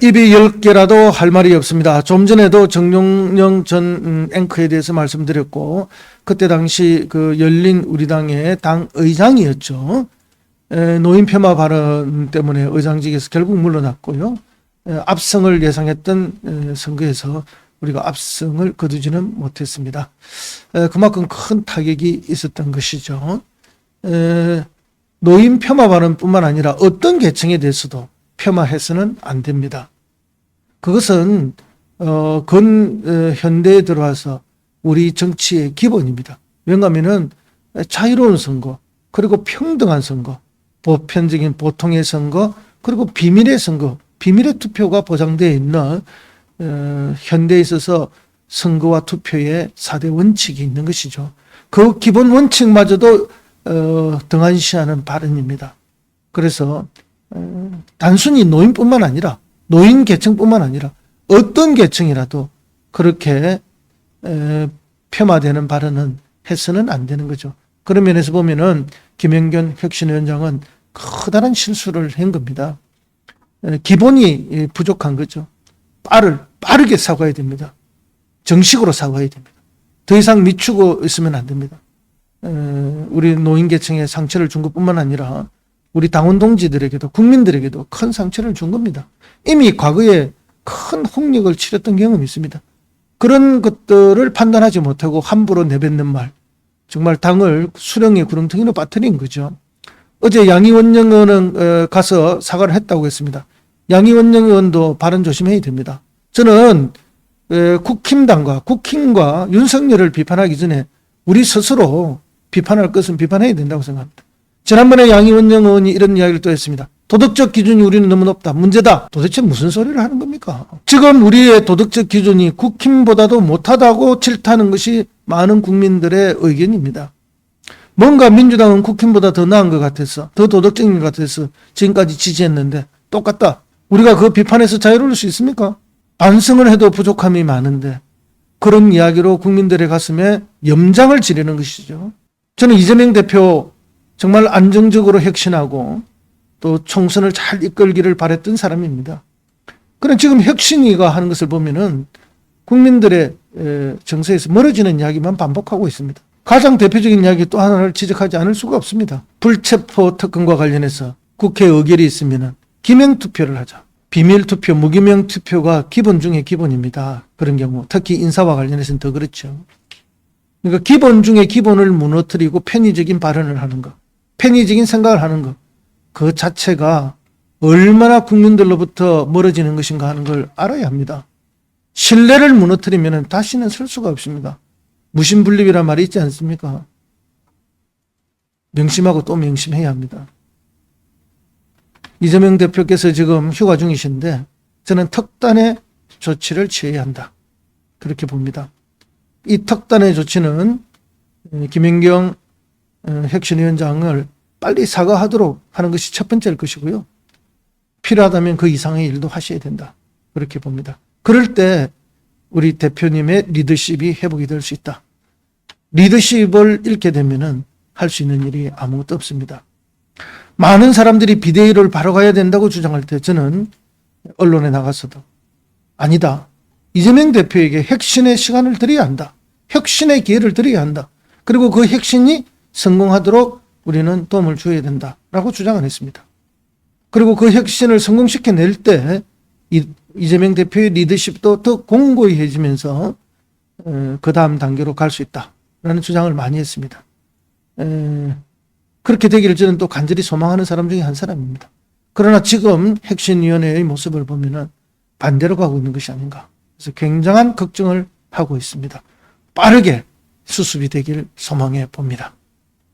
입이 10개라도 할 말이 없습니다. 좀 전에도 정용영 전 앵커에 대해서 말씀드렸고, 그때 당시 그 열린 우리당의 당 의장이었죠. 노인 폄하 발언 때문에 의장직에서 결국 물러났고요. 압승을 예상했던 선거에서 우리가 압승을 거두지는 못했습니다. 그만큼 큰 타격이 있었던 것이죠. 노인 폄하 발언뿐만 아니라 어떤 계층에 대해서도 폄하해서는 안 됩니다. 그것은 현대에 들어와서 우리 정치의 기본입니다. 왜냐하면 자유로운 선거, 그리고 평등한 선거, 보편적인 보통의 선거, 그리고 비밀의 선거, 비밀의 투표가 보장되어 있는 현대에 있어서 선거와 투표의 4대 원칙이 있는 것이죠. 그 기본 원칙마저도 등한시하는 발언입니다. 그래서 단순히 노인뿐만 아니라 노인 계층뿐만 아니라 어떤 계층이라도 그렇게 폄하되는 발언은 해서는 안 되는 거죠. 그런 면에서 보면은 김영균 혁신위원장은 커다란 실수를 한 겁니다. 기본이 부족한 거죠. 빠르게 사과해야 됩니다. 정식으로 사과해야 됩니다. 더 이상 미치고 있으면 안 됩니다. 우리 노인 계층에 상처를 준 것뿐만 아니라 우리 당원 동지들에게도 국민들에게도 큰 상처를 준 겁니다. 이미 과거에 큰 홍역을 치렀던 경험이 있습니다. 그런 것들을 판단하지 못하고 함부로 내뱉는 말, 정말 당을 수렁의 구렁텅이로 빠뜨린 거죠. 어제 양이원영 의원은 가서 사과를 했다고 했습니다. 양이원영 의원도 발언 조심해야 됩니다. 저는 국힘과 윤석열을 비판하기 전에 우리 스스로 비판할 것은 비판해야 된다고 생각합니다. 지난번에 양이원영 의원이 이런 이야기를 또 했습니다. 도덕적 기준이 우리는 너무 높다. 문제다. 도대체 무슨 소리를 하는 겁니까? 지금 우리의 도덕적 기준이 국힘보다도 못하다고 질타하는 것이 많은 국민들의 의견입니다. 뭔가 민주당은 국힘보다 더 나은 것 같아서, 더 도덕적인 것 같아서 지금까지 지지했는데 똑같다. 우리가 그 비판에서 자유로울 수 있습니까? 반성을 해도 부족함이 많은데 그런 이야기로 국민들의 가슴에 염장을 지르는 것이죠. 저는 이재명 대표 정말 안정적으로 혁신하고 또 총선을 잘 이끌기를 바랬던 사람입니다. 그런데 지금 혁신위가 하는 것을 보면은 국민들의 정서에서 멀어지는 이야기만 반복하고 있습니다. 가장 대표적인 이야기 또 하나를 지적하지 않을 수가 없습니다. 불체포 특권과 관련해서 국회 의결이 있으면은 기명 투표를 하자. 비밀 투표, 무기명 투표가 기본 중에 기본입니다. 그런 경우 특히 인사와 관련해서는 더 그렇죠. 그러니까 기본 중에 기본을 무너뜨리고 편의적인 발언을 하는 것, 편의적인 생각을 하는 것, 그 자체가 얼마나 국민들로부터 멀어지는 것인가 하는 걸 알아야 합니다. 신뢰를 무너뜨리면 다시는 설 수가 없습니다. 무신분립이란 말이 있지 않습니까? 명심하고 또 명심해야 합니다. 이재명 대표께서 지금 휴가 중이신데 저는 특단의 조치를 취해야 한다. 그렇게 봅니다. 이 특단의 조치는 김연경 혁신위원장을 빨리 사과하도록 하는 것이 첫 번째일 것이고요. 필요하다면 그 이상의 일도 하셔야 된다. 그렇게 봅니다. 그럴 때 우리 대표님의 리더십이 회복이 될 수 있다. 리더십을 잃게 되면은 할 수 있는 일이 아무것도 없습니다. 많은 사람들이 비대위를 바로 가야 된다고 주장할 때 저는 언론에 나가서도 아니다. 이재명 대표에게 혁신의 시간을 드려야 한다. 혁신의 기회를 드려야 한다. 그리고 그 혁신이 성공하도록 우리는 도움을 줘야 된다라고 주장을 했습니다. 그리고 그 혁신을 성공시켜낼 때 이재명 대표의 리더십도 더 공고해지면서 그 다음 단계로 갈 수 있다라는 주장을 많이 했습니다. 그렇게 되기를 저는 또 간절히 소망하는 사람 중에 한 사람입니다. 그러나 지금 혁신위원회의 모습을 보면은 반대로 가고 있는 것이 아닌가. 그래서 굉장한 걱정을 하고 있습니다. 빠르게 수습이 되길 소망해 봅니다.